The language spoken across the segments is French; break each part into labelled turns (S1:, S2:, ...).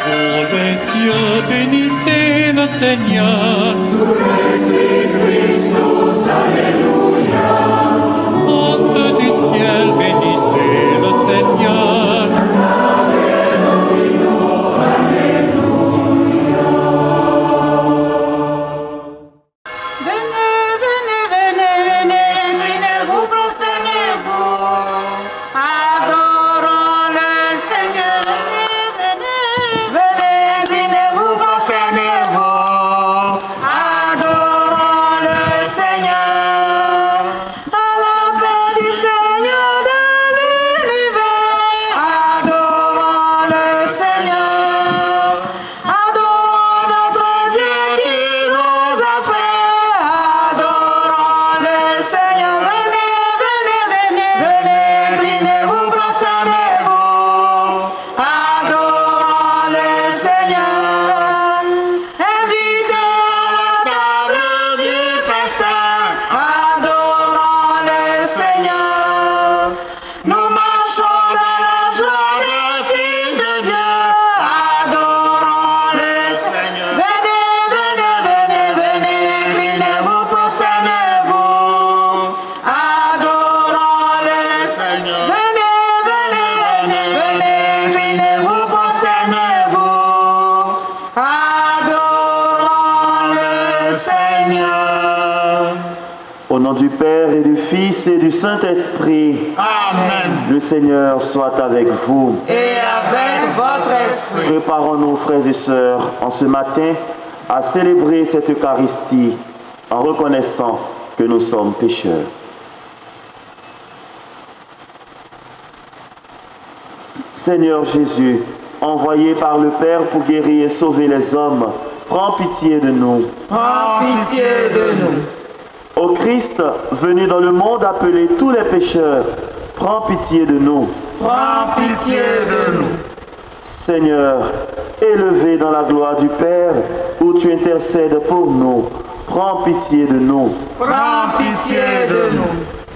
S1: Pour les cieux, bénissez le Seigneur.
S2: Surrexit Christus, Alléluia.
S1: Astres du ciel, bénissez le Seigneur.
S3: Venez, venez, venez, venez, inclinez-vous, prosternez-vous, adorons le Seigneur. Venez, venez, inclinez-vous, prosternez-vous, adorons le Seigneur. À la paix du Seigneur de l'univers, adorons le Seigneur. Adorons notre Dieu qui nous a fait. Adorons le Seigneur. Venez, venez, venez, venez, inclinez-vous, prosternez-vous. Adorons le Seigneur. Invitez à la table du festin. Adorons le Seigneur. Nous marchons dans la joie des fils de Dieu. Adorons le Seigneur. Venez, venez, venez, venez, inclinez-vous, prosternez-vous. Adorons le Seigneur. Venez, venez, venez, venez, inclinez-vous, prosternez-vous. Adorons le Seigneur.
S4: Au nom du Père et du Fils et du Saint-Esprit,
S3: Amen.
S4: le Seigneur soit avec vous.
S3: Et avec votre esprit.
S4: Préparons-nous, frères et sœurs, en ce matin, à célébrer cette Eucharistie en reconnaissant que nous sommes pécheurs. Seigneur Jésus, envoyé par le Père pour guérir et sauver les hommes, prends pitié de nous.
S3: Prends pitié de nous.
S4: Ô Christ, venu dans le monde appeler tous les pécheurs, prends pitié de nous.
S3: Prends pitié de nous.
S4: Seigneur, élevé dans la gloire du Père, où tu intercèdes pour nous, prends pitié de nous.
S3: Prends pitié de nous.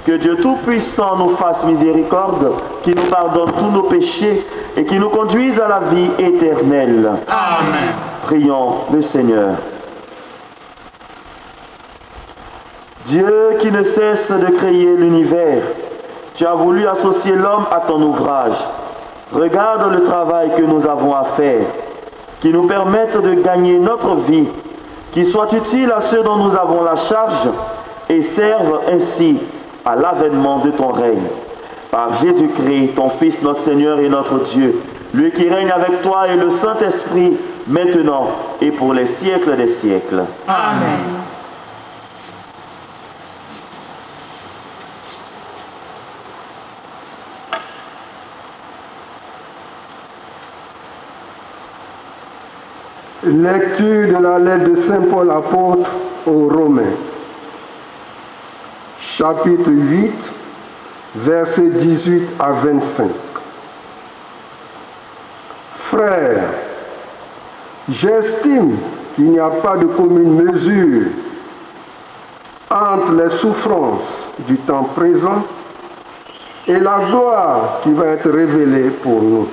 S4: Que Dieu Tout-Puissant nous fasse miséricorde, qui nous pardonne tous nos péchés et qui nous conduise à la vie éternelle.
S3: Amen.
S4: Prions le Seigneur. Dieu qui ne cesse de créer l'univers, tu as voulu associer l'homme à ton ouvrage. Regarde le travail que nous avons à faire, qui nous permette de gagner notre vie, qui soit utile à ceux dont nous avons la charge et serve ainsi à l'avènement de ton règne. Par Jésus-Christ, ton Fils, notre Seigneur et notre Dieu, lui qui règne avec toi et le Saint-Esprit, maintenant et pour les siècles des siècles.
S3: Amen.
S5: Lecture de la lettre de Saint Paul apôtre aux Romains, chapitre 8, versets 18 à 25. Frères, j'estime qu'il n'y a pas de commune mesure entre les souffrances du temps présent et la gloire qui va être révélée pour nous.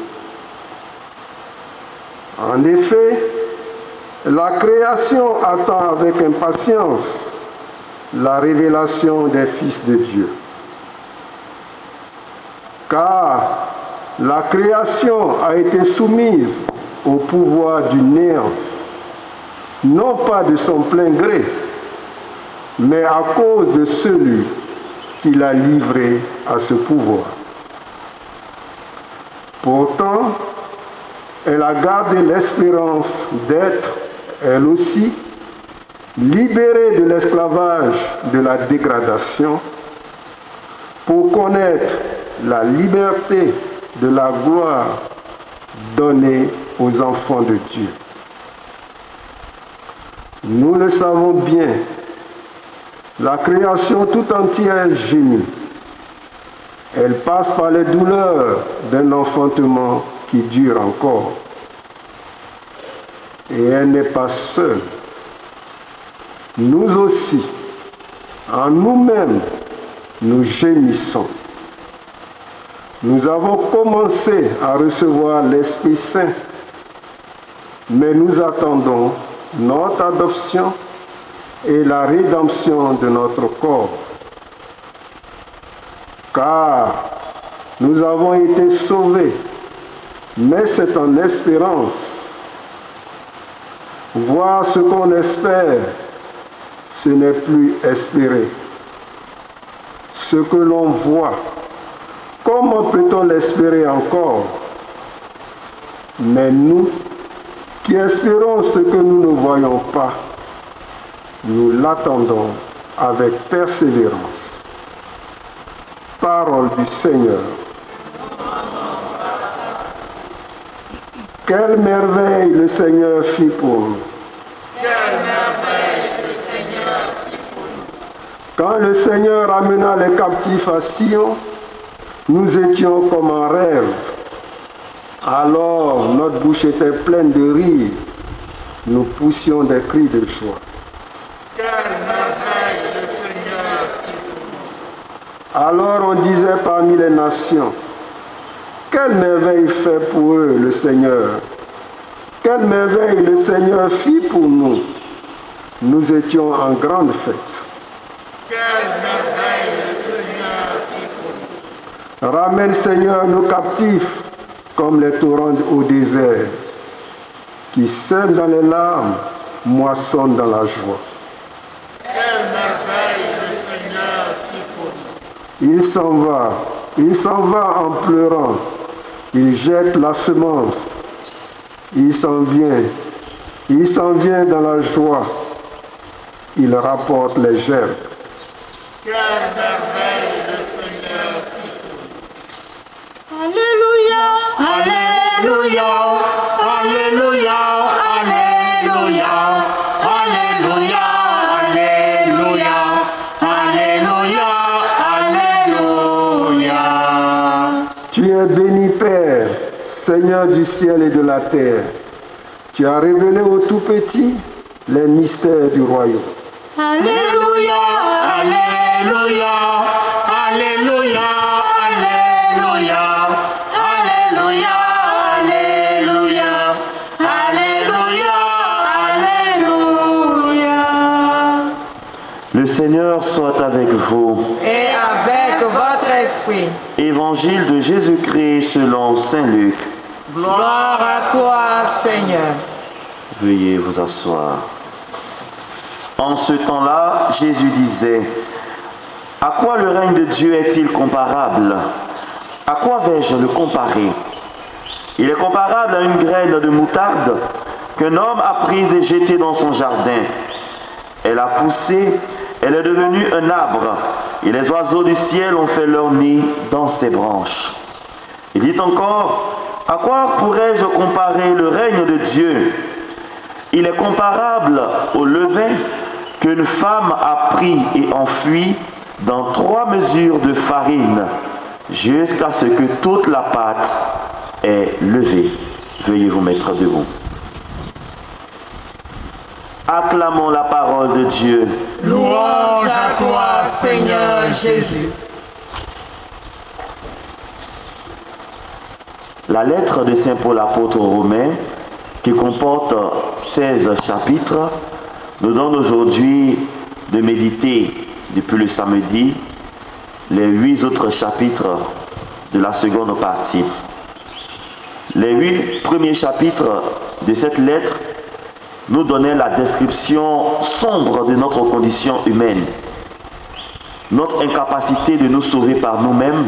S5: En effet, la création attend avec impatience la révélation des fils de Dieu. Car la création a été soumise au pouvoir du néant, non pas de son plein gré, mais à cause de celui qui l'a livré à ce pouvoir. Pourtant, elle a gardé l'espérance d'être, elle aussi, libérée de l'esclavage de la dégradation pour connaître la liberté de la gloire donnée aux enfants de Dieu. Nous le savons bien, la création tout entière gémit. Elle passe par les douleurs d'un enfantement qui dure encore. Et elle n'est pas seule. Nous aussi, en nous-mêmes, nous gémissons. Nous avons commencé à recevoir l'Esprit Saint mais nous attendons notre adoption et la rédemption de notre corps. Car nous avons été sauvés, mais c'est en espérance. Voir ce qu'on espère, ce n'est plus espérer. Ce que l'on voit, comment peut-on l'espérer encore? Mais nous, qui espérons ce que nous ne voyons pas, nous l'attendons avec persévérance. Parole du Seigneur. Quelle merveille le Seigneur fit pour nous.
S3: Quelle merveille le Seigneur fit pour nous.
S5: Quand le Seigneur amena les captifs à Sion, nous étions comme en rêve. Alors notre bouche était pleine de rire. Nous poussions des cris de joie.
S3: Quelle merveille le Seigneur fit pour nous.
S5: Alors on disait parmi les nations, quelle merveille fait pour eux le Seigneur. Quelle merveille le Seigneur fit pour nous. Nous étions en grande fête.
S3: Quelle merveille le Seigneur fit pour nous.
S5: Ramène Seigneur nos captifs comme les torrents au désert, qui sèment dans les larmes, moissonnent dans la joie.
S3: Quelle merveille le Seigneur fit pour nous.
S5: Il s'en va en pleurant, il jette la semence, il s'en vient dans la joie, il rapporte les gerbes.
S3: Quelle merveille le Seigneur fit pour nous.
S2: Alléluia,
S3: Alléluia, Alléluia, Alléluia, Alléluia, Alléluia, Alléluia, Alléluia.
S5: Tu es béni Père, Seigneur du ciel et de la terre. Tu as révélé aux tout-petits les mystères du royaume.
S2: Alléluia,
S3: Alléluia, Alléluia, Alléluia, Alléluia, Alléluia, Alléluia, Alléluia.
S4: Le Seigneur soit avec vous.
S6: Et avec votre esprit.
S4: Évangile de Jésus-Christ selon Saint Luc.
S6: Gloire à toi, Seigneur.
S4: Veuillez vous asseoir. En ce temps-là, Jésus disait, « À quoi le règne de Dieu est-il comparable? À quoi vais-je le comparer? Il est comparable à une graine de moutarde qu'un homme a prise et jetée dans son jardin. Elle a poussé, elle est devenue un arbre, et les oiseaux du ciel ont fait leur nid dans ses branches. » Il dit encore, « À quoi pourrais-je comparer le règne de Dieu? Il est comparable au levain qu'une femme a pris et enfui dans 3 mesures de farine, jusqu'à ce que toute la pâte est levée. » Veuillez vous mettre debout. Acclamons la parole de Dieu.
S6: Louange à toi, Seigneur Jésus.
S4: La lettre de Saint Paul apôtre aux Romains, qui comporte 16 chapitres, nous donne aujourd'hui de méditer depuis le samedi les 8 autres chapitres de la seconde partie. Les 8 premiers chapitres de cette lettre nous donnaient la description sombre de notre condition humaine, notre incapacité de nous sauver par nous-mêmes,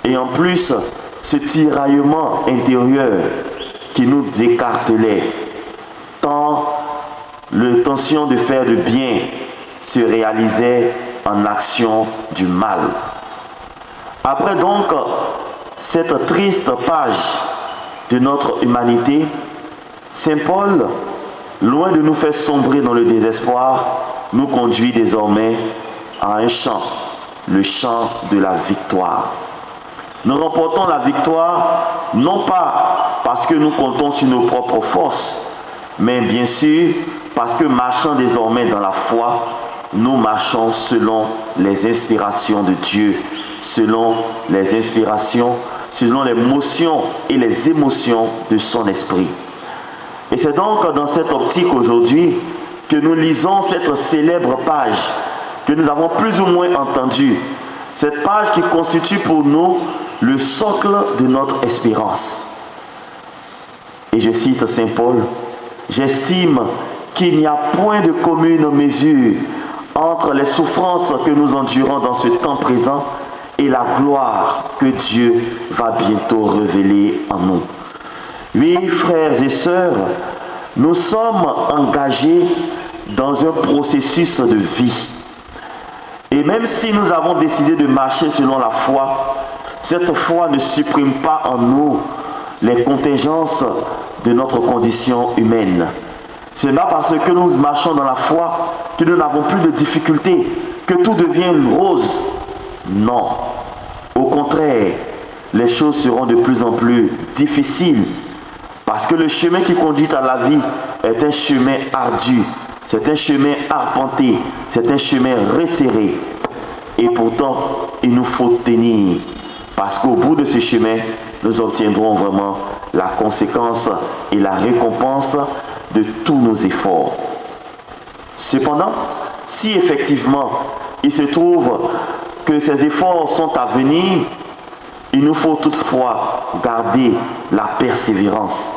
S4: et en plus ce tiraillement intérieur qui nous écartelait, tant l'intention de faire du bien se réalisait en action du mal. Après donc cette triste page de notre humanité, Saint Paul, loin de nous faire sombrer dans le désespoir, nous conduit désormais à un chant, le chant de la victoire. Nous remportons la victoire non pas parce que nous comptons sur nos propres forces, mais bien sûr parce que marchant désormais dans la foi, nous marchons selon les inspirations de Dieu, selon les inspirations, selon les motions et les émotions de son esprit. Et c'est donc dans cette optique aujourd'hui que nous lisons cette célèbre page que nous avons plus ou moins entendue. Cette page qui constitue pour nous le socle de notre espérance. Et je cite Saint Paul, « J'estime qu'il n'y a point de commune mesure entre les souffrances que nous endurons dans ce temps présent et la gloire que Dieu va bientôt révéler en nous. » Oui, frères et sœurs, nous sommes engagés dans un processus de vie. Et même si nous avons décidé de marcher selon la foi, cette foi ne supprime pas en nous les contingences de notre condition humaine. Ce n'est pas parce que nous marchons dans la foi que nous n'avons plus de difficultés, que tout devient rose. Non. Au contraire, les choses seront de plus en plus difficiles parce que le chemin qui conduit à la vie est un chemin ardu, c'est un chemin arpenté, c'est un chemin resserré. Et pourtant, il nous faut tenir parce qu'au bout de ce chemin, nous obtiendrons vraiment la conséquence et la récompense de tous nos efforts. Cependant, si effectivement il se trouve que ces efforts sont à venir, il nous faut toutefois garder la persévérance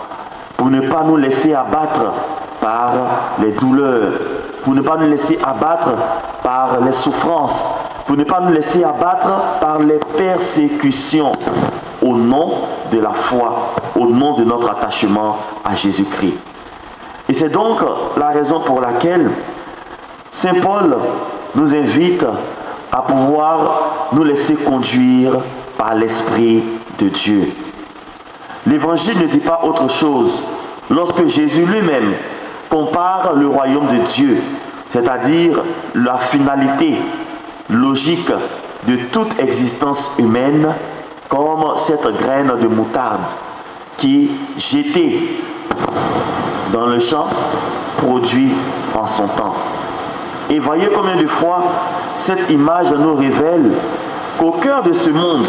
S4: pour ne pas nous laisser abattre par les douleurs, pour ne pas nous laisser abattre par les souffrances, pour ne pas nous laisser abattre par les persécutions au nom de la foi, au nom de notre attachement à Jésus-Christ. Et c'est donc la raison pour laquelle Saint Paul nous invite à pouvoir nous laisser conduire par l'Esprit de Dieu. L'Évangile ne dit pas autre chose lorsque Jésus lui-même compare le royaume de Dieu, c'est-à-dire la finalité logique de toute existence humaine, comme cette graine de moutarde qui, jetée dans le champ, produit en son temps. Et voyez combien de fois cette image nous révèle qu'au cœur de ce monde,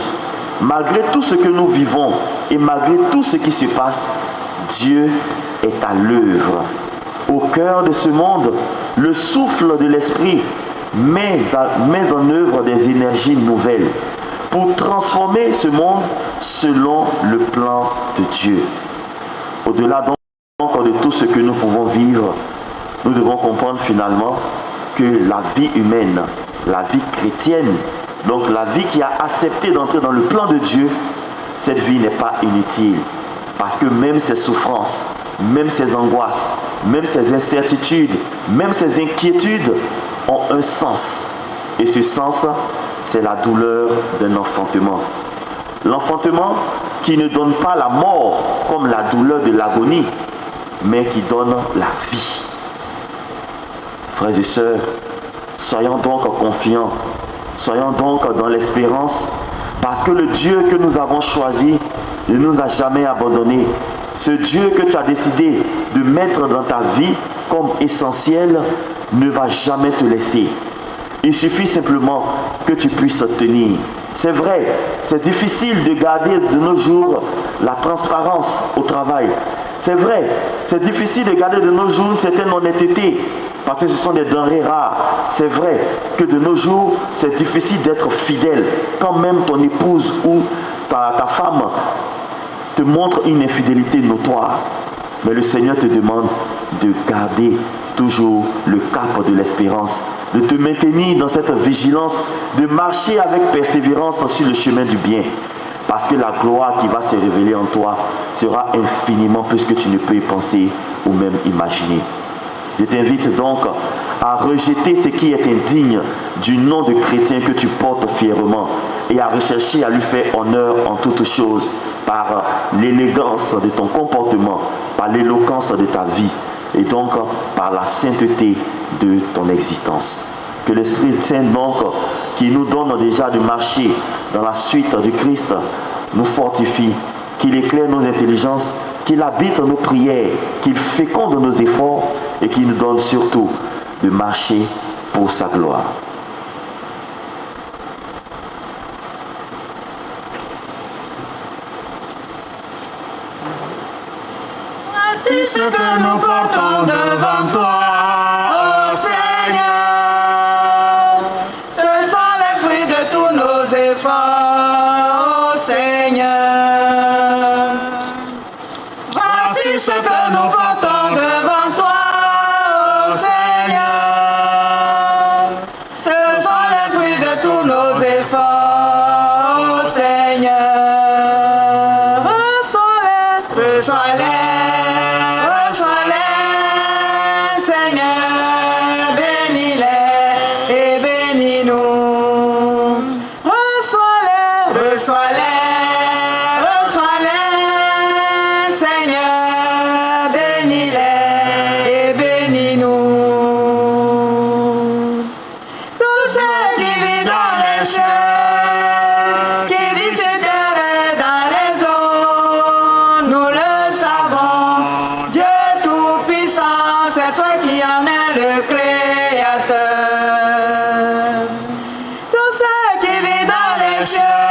S4: malgré tout ce que nous vivons et malgré tout ce qui se passe, Dieu est à l'œuvre. Au cœur de ce monde, le souffle de l'Esprit met en œuvre des énergies nouvelles pour transformer ce monde selon le plan de Dieu. Au-delà donc de tout ce que nous pouvons vivre, nous devons comprendre finalement que la vie humaine, la vie chrétienne, donc la vie qui a accepté d'entrer dans le plan de Dieu, cette vie n'est pas inutile. Parce que même ces souffrances, même ces angoisses, même ces incertitudes, même ces inquiétudes ont un sens. Et ce sens, c'est la douleur d'un enfantement. L'enfantement qui ne donne pas la mort comme la douleur de l'agonie, mais qui donne la vie. Frères et sœurs, soyons donc confiants, soyons donc dans l'espérance, parce que le Dieu que nous avons choisi ne nous a jamais abandonnés. Ce Dieu que tu as décidé de mettre dans ta vie comme essentiel ne va jamais te laisser. Il suffit simplement que tu puisses tenir. C'est vrai, c'est difficile de garder de nos jours la transparence au travail. C'est vrai, c'est difficile de garder de nos jours une certaine honnêteté parce que ce sont des denrées rares. C'est vrai que de nos jours, c'est difficile d'être fidèle quand même ton épouse ou ta femme te montre une infidélité notoire. Mais le Seigneur te demande de garder toujours le cap de l'espérance, de te maintenir dans cette vigilance, de marcher avec persévérance sur le chemin du bien. Parce que la gloire qui va se révéler en toi sera infiniment plus que tu ne peux y penser ou même imaginer. Je t'invite donc à rejeter ce qui est indigne du nom de chrétien que tu portes fièrement et à rechercher à lui faire honneur en toutes choses par l'élégance de ton comportement, par l'éloquence de ta vie et donc par la sainteté de ton existence. Que l'Esprit Saint donc, qui nous donne déjà de marcher dans la suite du Christ, nous fortifie, qu'il éclaire nos intelligences, qu'il habite nos prières, qu'il féconde nos efforts et qu'il nous donne surtout de marcher pour sa gloire.
S6: Voici ce que nous portons devant toi, ô Seigneur. Ce sont les fruits de tous nos efforts, ô Seigneur. Voici ce que nous portons devant toi, ô Seigneur. Ce sont les fruits de tous nos efforts, ô Seigneur. Reçois-les, reçois-les, reçois-les, Seigneur. Bénis-les et bénis-nous. Reçois-les, reçois-les, reçois-les, Seigneur. Bénis-les et bénis-nous. Tous ceux qui vivent dans les cieux, qui vivent sur terre et dans les eaux, nous le savons. Dieu Tout-Puissant, c'est toi qui en es le Créateur. Tous ceux qui vivent dans les cieux,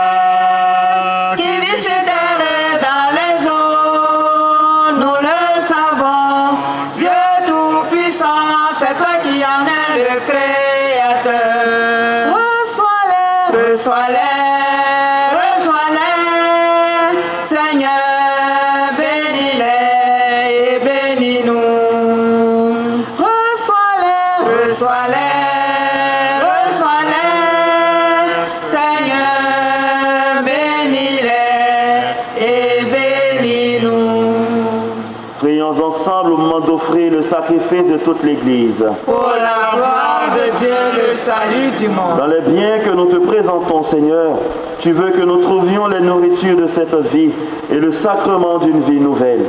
S6: qui vivent sur terre et dans les eaux, nous le savons. Dieu Tout-Puissant, c'est toi qui en es le Créateur. Reçois-les, reçois-les, reçois-les, Seigneur. Bénis-les et bénis-nous. Reçois-les, reçois-les, reçois-les, Seigneur. Bénis-les et bénis-nous.
S4: Prions ensemble au moment d'offrir le sacrifice de toute l'Église.
S6: Pour la gloire de Dieu, le salut du monde.
S4: Dans les biens que nous te présentons, Seigneur, tu veux que nous trouvions les nourritures de cette vie et le sacrement d'une vie nouvelle.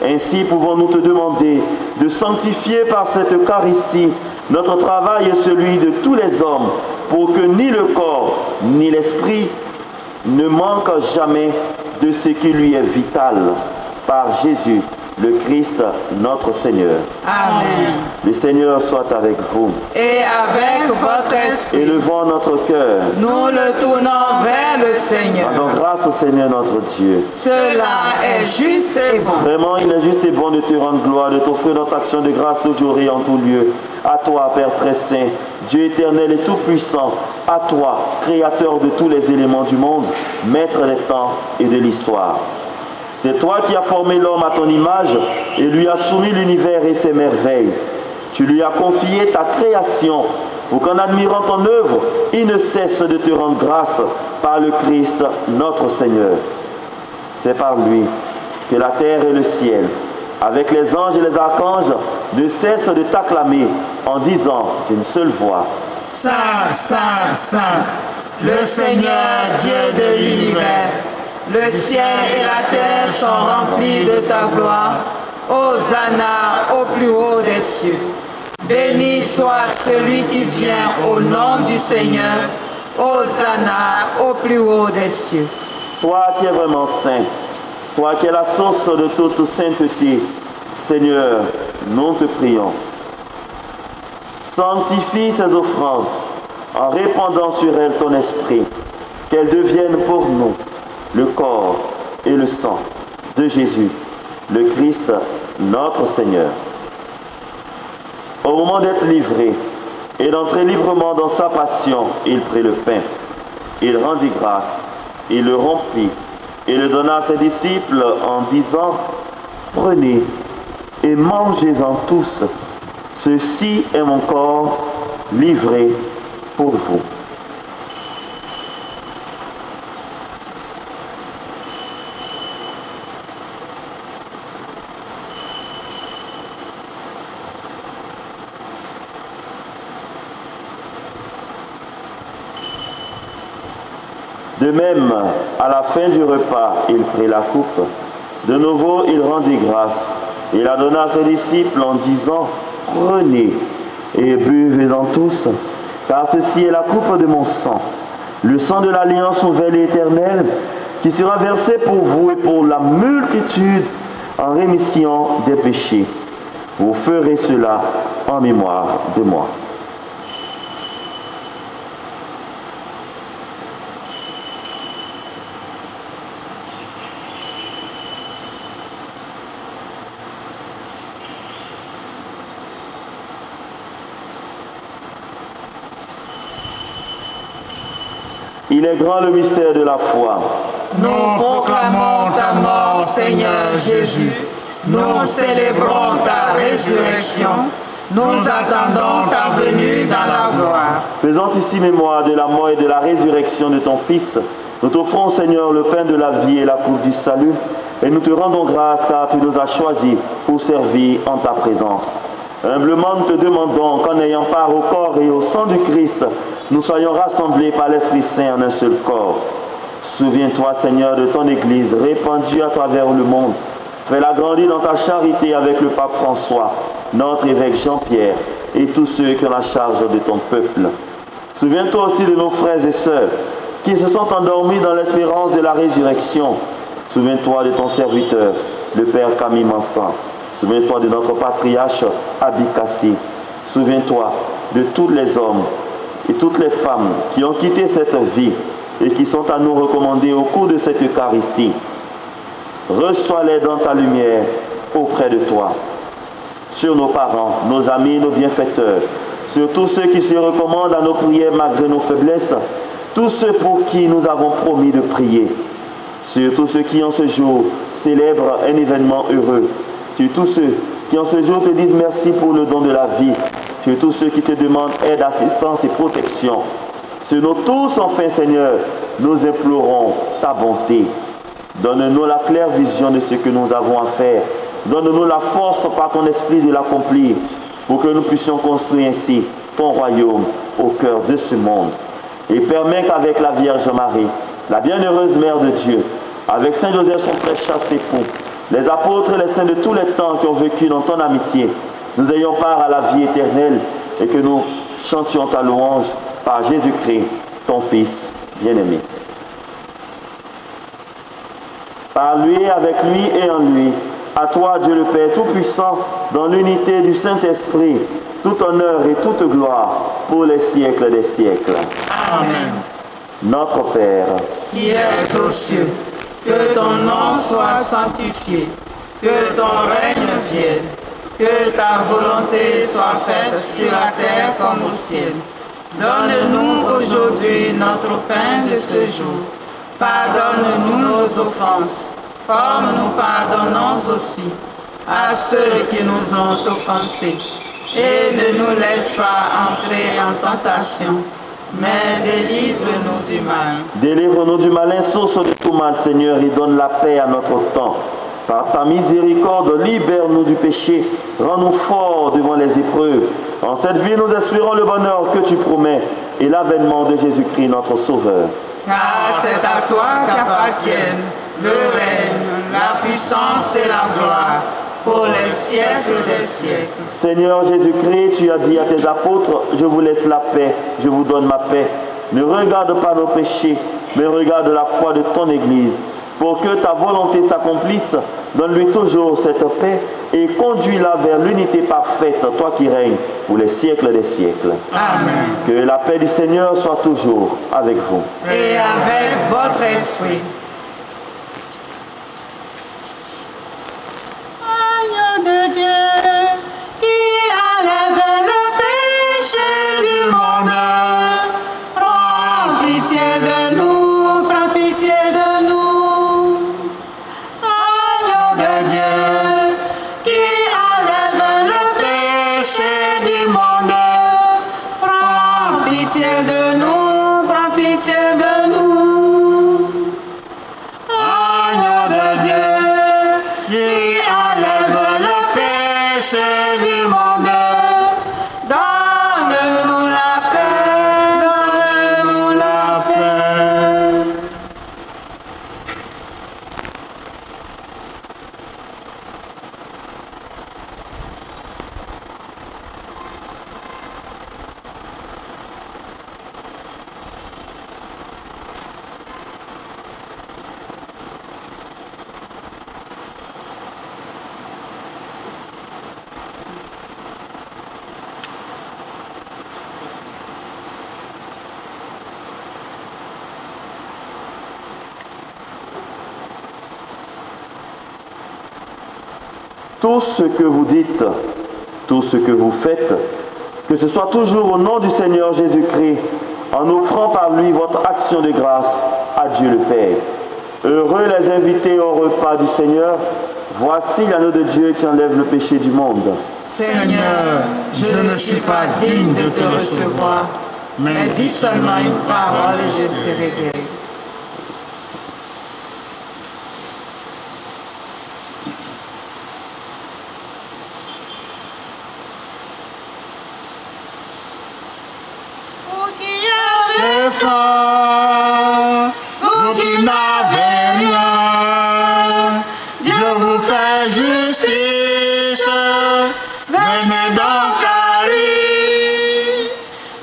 S4: Ainsi pouvons-nous te demander de sanctifier par cette Eucharistie notre travail et celui de tous les hommes, pour que ni le corps ni l'esprit ne manquent jamais de ce qui lui est vital. Par Jésus, le Christ, notre Seigneur.
S6: Amen.
S4: Le Seigneur soit avec vous.
S6: Et avec votre esprit,
S4: Élevons notre cœur.
S6: nous le tournons vers le Seigneur.
S4: Rendons grâce au Seigneur notre Dieu.
S6: Cela est juste et bon.
S4: Vraiment, il est juste et bon de te rendre gloire, de t'offrir notre action de grâce toujours et en tout lieu. À toi, Père très saint, Dieu éternel et tout-puissant, à toi, Créateur de tous les éléments du monde, Maître des temps et de l'histoire. C'est toi qui as formé l'homme à ton image et lui as soumis l'univers et ses merveilles. Tu lui as confié ta création pour qu'en admirant ton œuvre, il ne cesse de te rendre grâce par le Christ notre Seigneur. C'est par lui que la terre et le ciel, avec les anges et les archanges, ne cessent de t'acclamer en disant d'une seule voix:
S6: Saint, Saint, Saint, le Seigneur Dieu de l'univers. Le ciel et la terre sont remplis de ta gloire. Hosanna au plus haut des cieux. Béni soit celui qui vient au nom du Seigneur. Hosanna au plus haut des cieux.
S4: Toi qui es vraiment saint, toi qui es la source de toute sainteté, Seigneur, nous te prions. Sanctifie ces offrandes en répandant sur elles ton esprit, qu'elles deviennent pour nous le corps et le sang de Jésus, le Christ, notre Seigneur. Au moment d'être livré et d'entrer librement dans sa passion, il prit le pain, il rendit grâce, il le rompit et le donna à ses disciples en disant: Prenez et mangez-en tous, ceci est mon corps livré pour vous. De même, à la fin du repas, il prit la coupe. De nouveau, il rendit grâce. Il la donna à ses disciples en disant: Prenez et buvez-en tous, car ceci est la coupe de mon sang, le sang de l'alliance nouvelle et éternelle, qui sera versé pour vous et pour la multitude en rémission des péchés. Vous ferez cela en mémoire de moi. Il est grand le mystère de la foi.
S3: Nous proclamons ta mort, Seigneur Jésus. Nous célébrons ta résurrection. Nous attendons ta venue dans la gloire.
S4: Faisant ici mémoire de la mort et de la résurrection de ton Fils, nous t'offrons, Seigneur, le pain de la vie et la coupe du salut, et nous te rendons grâce car tu nous as choisis pour servir en ta présence. Humblement, nous te demandons qu'en ayant part au corps et au sang du Christ, nous soyons rassemblés par l'Esprit Saint en un seul corps. Souviens-toi, Seigneur, de ton Église répandue à travers le monde. Fais-la grandir dans ta charité avec le pape François, notre évêque Jean-Pierre et tous ceux qui ont la charge de ton peuple. Souviens-toi aussi de nos frères et sœurs qui se sont endormis dans l'espérance de la résurrection. Souviens-toi de ton serviteur, le Père Camille Mansan. Souviens-toi de notre patriarche Abikassi. Souviens-toi de tous les hommes et toutes les femmes qui ont quitté cette vie et qui sont à nous recommander au cours de cette Eucharistie. Reçois-les dans ta lumière auprès de toi. Sur nos parents, nos amis, nos bienfaiteurs, sur tous ceux qui se recommandent à nos prières malgré nos faiblesses, tous ceux pour qui nous avons promis de prier, sur tous ceux qui en ce jour célèbrent un événement heureux, sur tous ceux qui en ce jour te disent merci pour le don de la vie, sur tous ceux qui te demandent aide, assistance et protection. Sur nous tous, enfin Seigneur, nous implorons ta bonté. Donne-nous la claire vision de ce que nous avons à faire. Donne-nous la force par ton esprit de l'accomplir pour que nous puissions construire ainsi ton royaume au cœur de ce monde. Et permets qu'avec la Vierge Marie, la bienheureuse Mère de Dieu, avec Saint Joseph son très chaste époux, les apôtres et les saints de tous les temps qui ont vécu dans ton amitié, nous ayons part à la vie éternelle et que nous chantions ta louange par Jésus-Christ, ton Fils bien-aimé. Par lui, avec lui et en lui, à toi, Dieu le Père Tout-Puissant, dans l'unité du Saint-Esprit, tout honneur et toute gloire pour les siècles des siècles.
S3: Amen.
S4: Notre Père,
S3: Qui es aux cieux, que ton nom soit sanctifié, que ton règne vienne, que ta volonté soit faite sur la terre comme au ciel. Donne-nous aujourd'hui notre pain de ce jour. Pardonne-nous nos offenses, comme nous pardonnons aussi à ceux qui nous ont offensés. Et ne nous laisse pas entrer en tentation, mais délivre-nous du mal.
S4: délivre-nous du malin, source de tout mal, Seigneur, et donne la paix à notre temps. Par ta miséricorde, libère-nous du péché, rends-nous forts devant les épreuves. En cette vie, nous espérons le bonheur que tu promets et l'avènement de Jésus-Christ, notre Sauveur.
S3: Car c'est à toi qu'appartiennent le règne, la puissance et la gloire, pour les siècles des siècles.
S4: Seigneur Jésus-Christ, tu as dit à tes apôtres, je vous laisse la paix, je vous donne ma paix. Ne regarde pas nos péchés, mais regarde la foi de ton Église. Pour que ta volonté s'accomplisse, donne-lui toujours cette paix et conduis-la vers l'unité parfaite, toi qui règnes pour les siècles des siècles.
S3: Amen.
S4: Que la paix du Seigneur soit toujours avec vous.
S3: Et avec votre esprit.
S6: Agneau de Dieu, qui enlève le péché du monde, prends pitié de nous, prends pitié de nous. Agneau de Dieu, qui enlève le péché du monde, prends pitié de nous, prends pitié de nous. Agneau de Dieu, qui enlève le péché du monde, donne-nous la paix, donne-nous la paix.
S4: Tout ce que vous dites, tout ce que vous faites, que ce soit toujours au nom du Seigneur Jésus-Christ, en offrant par lui votre action de grâce à Dieu le Père. Heureux les invités au repas du Seigneur. Voici l'agneau de Dieu qui enlève le péché du monde.
S3: Seigneur, je ne suis pas digne de te recevoir, mais dis seulement une parole et je serai guéri.
S6: Vous qui n'avez rien, Dieu vous fait justice, venez donc à lui,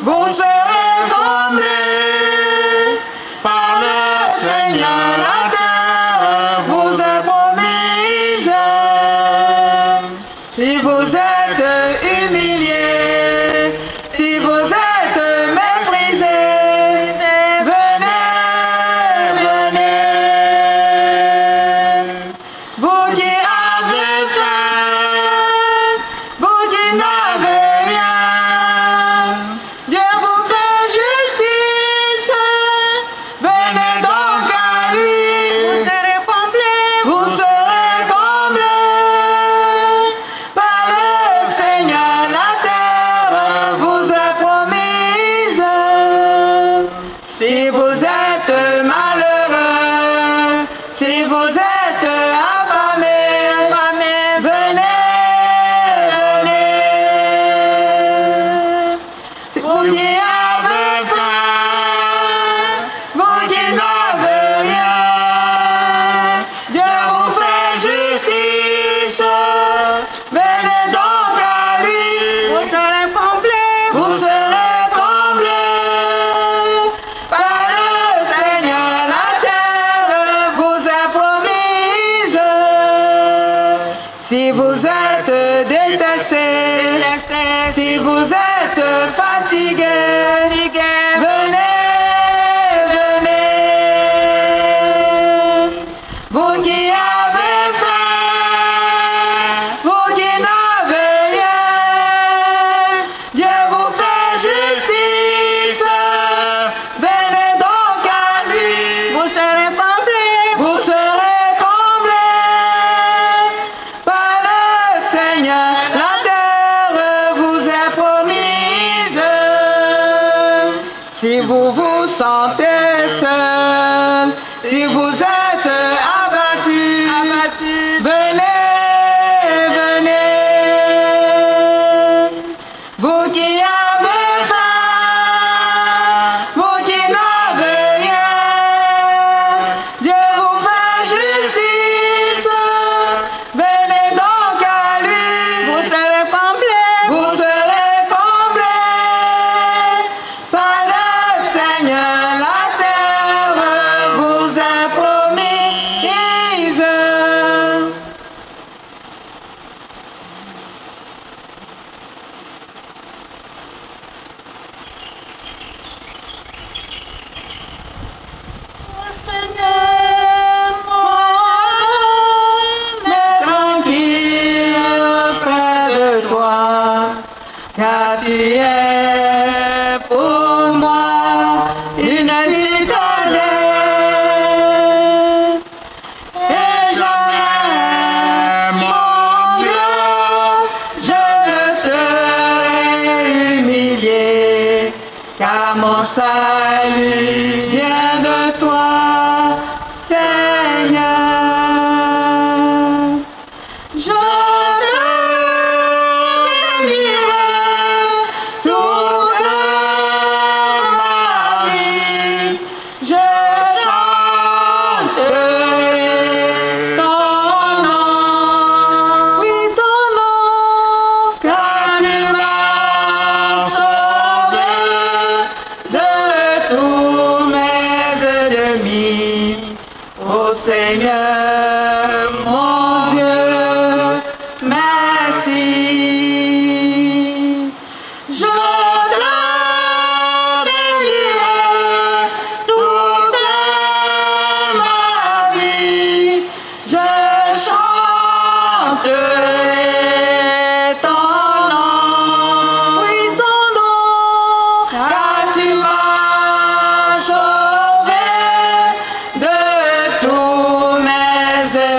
S6: vous serez comblés par le Seigneur, la terre vous est promise. Si vous êtes humiliés, si vous êtes méprisés, si vous êtes malheureux, si vous êtes affamés, venez, venez. Si vous qui avez faim, vous qui n'avez rien, Dieu vous fait justice, venez donc à lui, vous serez comblés, vous serez comblés. Si vous êtes détestés, si vous êtes fatigués, venez, venez. Vous qui avez faim, vous qui n'avez rien, Dieu vous fait justice, venez donc à lui, vous serez comblés, vous serez comblés. Seigneur, la terre vous est promise. Si vous vous sentez seul, si vous êtes abattu, venez, venez. Vous qui avez faim, vous qui n'avez rien, Dieu vous fait justice, venez donc à lui. Vous serez comblés, vous serez comblés par le Seigneur, la terre vous est promise. Oh Seigneur, mon âme est tranquille près de toi, car tu es pour moi une citadelle. Et jamais, mon Dieu, je ne serai humilié, car mon salut vient de toi, Seigneur. Je te bénirai toute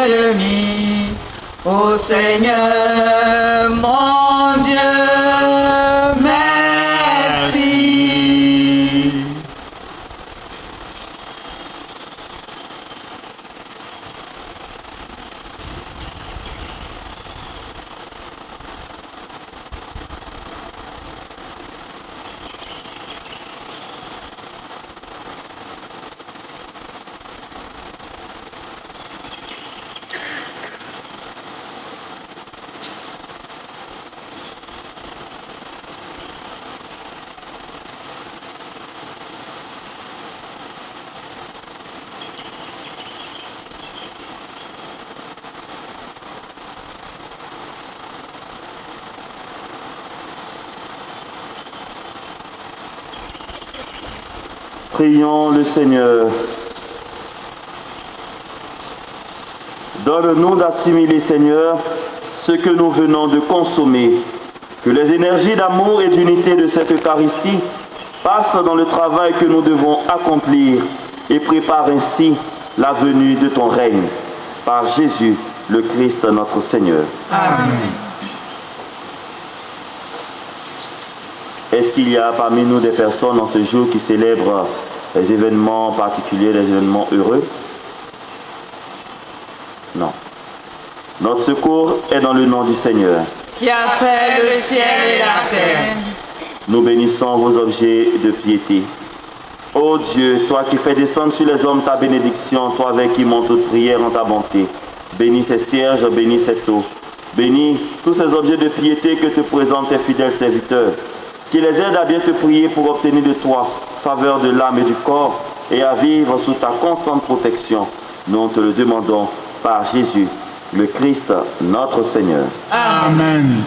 S3: ennemis. Ô Seigneur, mon Dieu, merci.
S4: Prions le Seigneur. Donne-nous d'assimiler, Seigneur, ce que nous venons de consommer. Que les énergies d'amour et d'unité de cette Eucharistie passent dans le travail que nous devons accomplir et prépare ainsi la venue de ton règne. Par Jésus, le Christ, notre Seigneur.
S3: Amen.
S4: Est-ce qu'il y a parmi nous des personnes en ce jour qui célèbrent les événements particuliers, les événements heureux? Non. Notre secours est dans le nom du Seigneur,
S3: Qui a fait le ciel et la terre.
S4: Nous bénissons vos objets de piété. Ô Dieu, toi qui fais descendre sur les hommes ta bénédiction, toi avec qui monte toute prière en ta bonté, bénis ces cierges, bénis cette eau, bénis tous ces objets de piété que te présentent tes fidèles serviteurs, qui les aident à bien te prier pour obtenir de toi faveur de l'âme et du corps et à vivre sous ta constante protection. Nous te le demandons par Jésus, le Christ, notre Seigneur.
S3: Amen.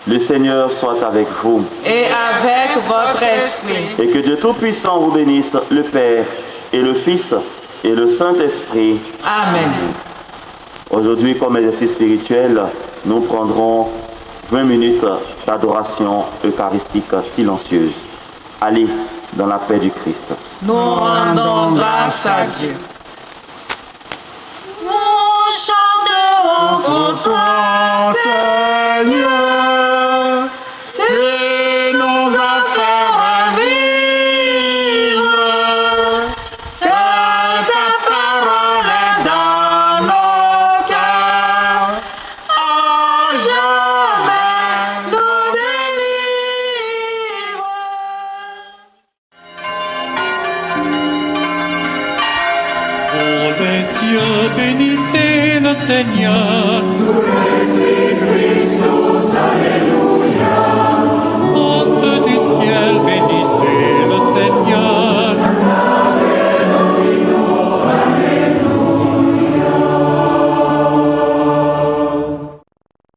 S4: Le Seigneur soit avec vous.
S3: Et avec votre esprit.
S4: Et que Dieu Tout-Puissant vous bénisse, le Père et le Fils et le Saint-Esprit.
S3: Amen.
S4: Aujourd'hui, comme exercice spirituel, nous prendrons 20 minutes d'adoration eucharistique silencieuse. Allez dans la paix du Christ.
S3: Nous rendons grâce à Dieu.
S6: Nous chanterons pour toi, Seigneur. Tu nous as fait revivre. Que ta parole est dans nos cœurs. À jamais nous délivre.
S1: Vous les cieux, bénissez le Seigneur. Astres du ciel, bénissez le Seigneur.